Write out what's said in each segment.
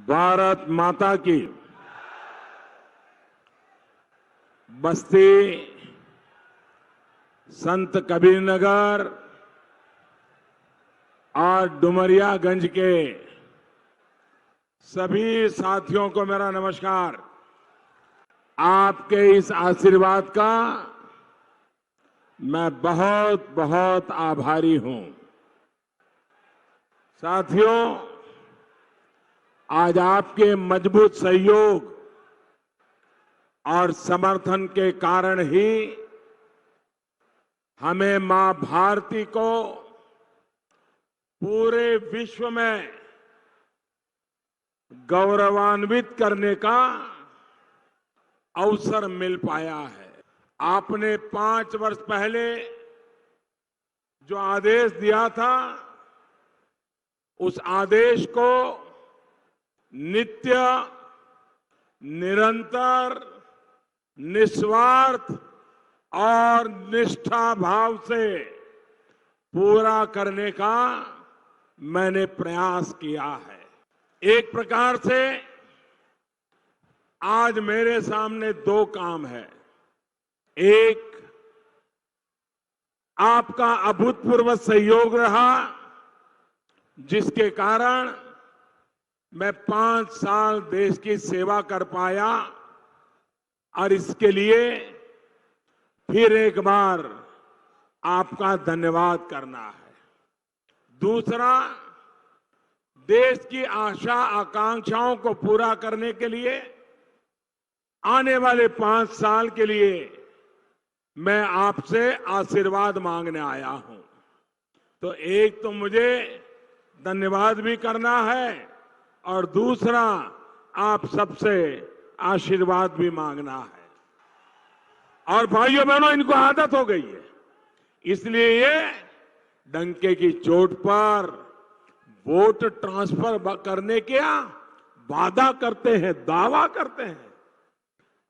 भारत माता की। बस्ती, संत कबीरनगर और डुमरियागंज के सभी साथियों को मेरा नमस्कार। आपके इस आशीर्वाद का मैं बहुत बहुत आभारी हूं। साथियों, आज आपके मजबूत सहयोग और समर्थन के कारण ही हमें मां भारती को पूरे विश्व में गौरवान्वित करने का अवसर मिल पाया है। आपने 5 वर्ष पहले जो आदेश दिया था, उस आदेश को नित्य, निरंतर, निस्वार्थ और निष्ठा भाव से पूरा करने का मैंने प्रयास किया है। एक प्रकार से आज मेरे सामने 2 काम है। एक, आपका अभूतपूर्व सहयोग रहा, जिसके कारण मैं 5 साल देश की सेवा कर पाया और इसके लिए फिर एक बार आपका धन्यवाद करना है। दूसरा, देश की आशा आकांक्षाओं को पूरा करने के लिए आने वाले 5 साल के लिए मैं आपसे आशीर्वाद मांगने आया हूं। तो एक तो मुझे धन्यवाद भी करना है और दूसरा आप सबसे आशीर्वाद भी मांगना है। और भाइयों बहनों, इनको आदत हो गई है, इसलिए ये डंके की चोट पर वोट ट्रांसफर करने का वादा करते हैं, दावा करते हैं।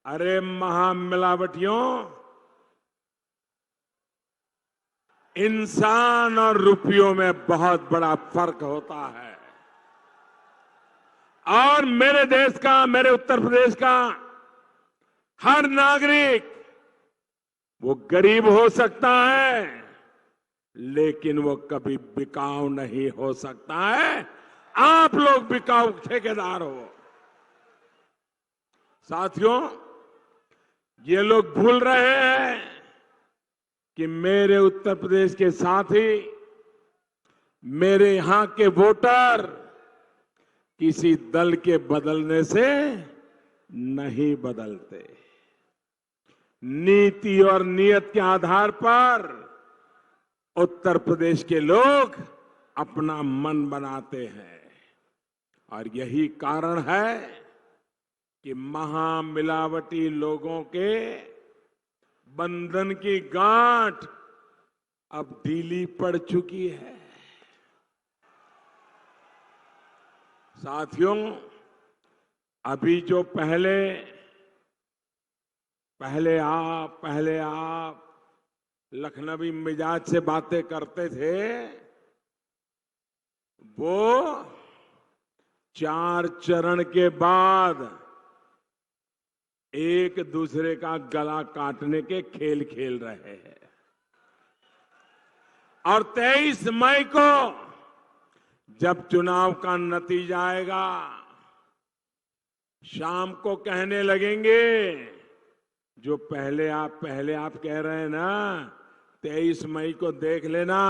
अरे महामिलावटियों, इंसान और रुपयों में बहुत बड़ा फर्क होता है। और मेरे देश का, मेरे उत्तर प्रदेश का हर नागरिक, वो गरीब हो सकता है लेकिन वो कभी बिकाऊ नहीं हो सकता है। आप लोग बिकाऊ ठेकेदार हो। साथियों, ये लोग भूल रहे हैं कि मेरे उत्तर प्रदेश के साथी, मेरे यहां के वोटर किसी दल के बदलने से नहीं बदलते। नीति और नियत के आधार पर उत्तर प्रदेश के लोग अपना मन बनाते हैं। और यही कारण है कि महामिलावटी लोगों के बंधन की गांठ अब ढीली पड़ चुकी है। साथियों, अभी जो पहले आप लखनवी मिजाज से बातें करते थे, वो 4 चरण के बाद एक दूसरे का गला काटने के खेल खेल रहे हैं। और 23 मई को जब चुनाव का नतीजा आएगा, शाम को कहने लगेंगे, जो पहले आप कह रहे हैं ना, 23 मई को देख लेना,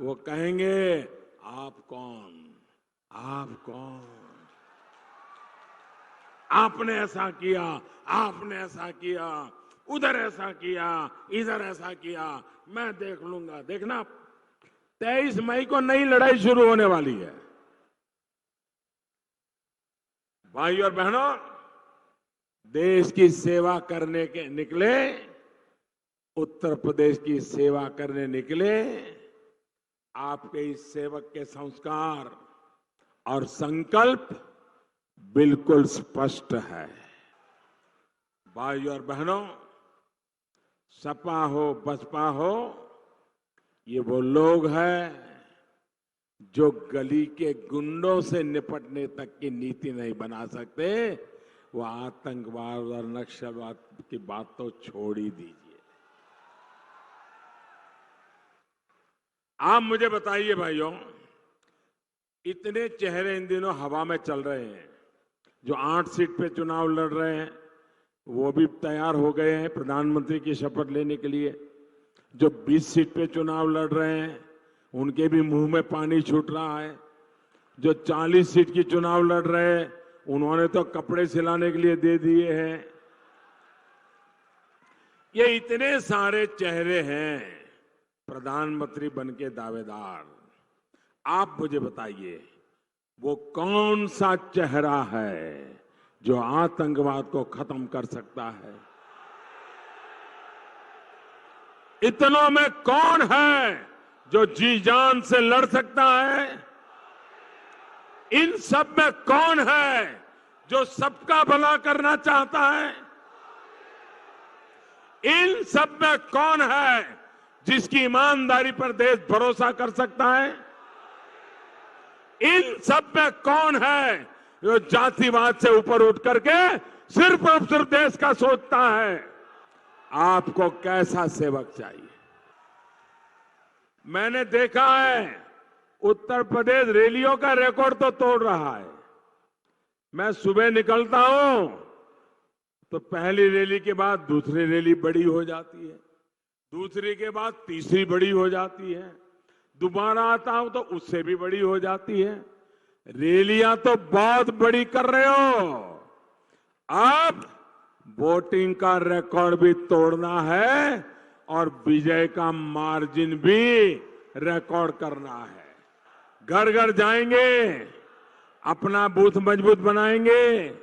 वो कहेंगे आप कौन, आपने ऐसा किया, आपने ऐसा किया, उधर ऐसा किया, इधर ऐसा किया, मैं देख लूंगा। देखना, 23 मई को नई लड़ाई शुरू होने वाली है। भाई और बहनों, देश की सेवा करने के निकले, उत्तर प्रदेश की सेवा करने निकले, आपके इस सेवक के संस्कार और संकल्प बिल्कुल स्पष्ट है। भाई और बहनों, सपा हो, बसपा हो, ये वो लोग हैं जो गली के गुंडों से निपटने तक की नीति नहीं बना सकते, वो आतंकवाद और नक्सलवाद की बात तो छोड़ ही दीजिए। आप मुझे बताइए भाइयों, इतने चेहरे इन दिनों हवा में चल रहे हैं। जो 8 सीट पे चुनाव लड़ रहे हैं वो भी तैयार हो गए हैं प्रधानमंत्री की शपथ लेने के लिए। जो 20 सीट पे चुनाव लड़ रहे हैं उनके भी मुंह में पानी छूट रहा है। जो 40 सीट की चुनाव लड़ रहे हैं उन्होंने तो कपड़े सिलाने के लिए दे दिए हैं। ये इतने सारे चेहरे हैं प्रधानमंत्री बनके दावेदार। आप मुझे बताइए वो कौन सा चेहरा है जो आतंकवाद को खत्म कर सकता है? इतनों में कौन है जो जी जान से लड़ सकता है? इन सब में कौन है जो सबका भला करना चाहता है? इन सब में कौन है जिसकी ईमानदारी पर देश भरोसा कर सकता है? इन सब में कौन है जो जातिवाद से ऊपर उठ करके सिर्फ और सिर्फ देश का सोचता है? आपको कैसा सेवक चाहिए? मैंने देखा है उत्तर प्रदेश रैलियों का रिकॉर्ड तो तोड़ रहा है। मैं सुबह निकलता हूं तो पहली रैली के बाद दूसरी रैली बड़ी हो जाती है, दूसरी के बाद तीसरी बड़ी हो जाती है, दोबारा आता हूं तो उससे भी बड़ी हो जाती है। रैलियां तो बहुत बड़ी कर रहे हो, अब वोटिंग का रिकॉर्ड भी तोड़ना है और विजय का मार्जिन भी रिकॉर्ड करना है। घर घर जाएंगे, अपना बूथ मजबूत बनाएंगे,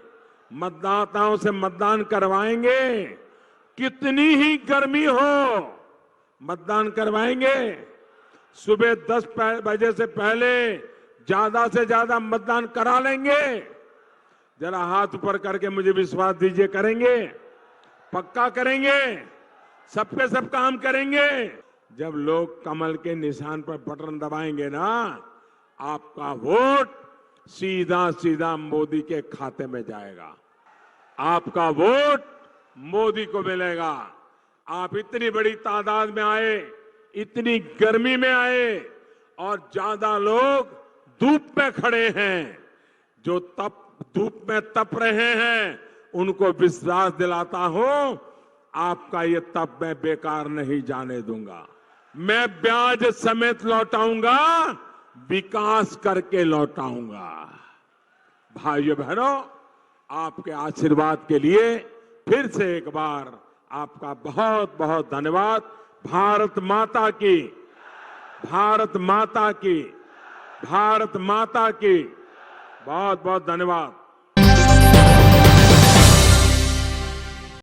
मतदाताओं से मतदान करवाएंगे। कितनी ही गर्मी हो मतदान करवाएंगे। सुबह 10 बजे से पहले ज्यादा से ज्यादा मतदान करा लेंगे। जरा हाथ ऊपर करके मुझे विश्वास दीजिए, करेंगे? पक्का करेंगे? सबके सब काम करेंगे। जब लोग कमल के निशान पर बटन दबाएंगे ना, आपका वोट सीधा सीधा मोदी के खाते में जाएगा। आपका वोट मोदी को मिलेगा। आप इतनी बड़ी तादाद में आए, इतनी गर्मी में आए और ज्यादा लोग धूप में खड़े हैं। जो धूप में तप रहे हैं उनको विश्वास दिलाता हूं, आपका ये तप मैं बेकार नहीं जाने दूंगा। मैं ब्याज समेत लौटाऊंगा, विकास करके लौटाऊंगा। भाइयों बहनों, आपके आशीर्वाद के लिए फिर से एक बार आपका बहुत बहुत धन्यवाद। भारत माता की, भारत माता की, भारत माता की बहुत बहुत धन्यवाद।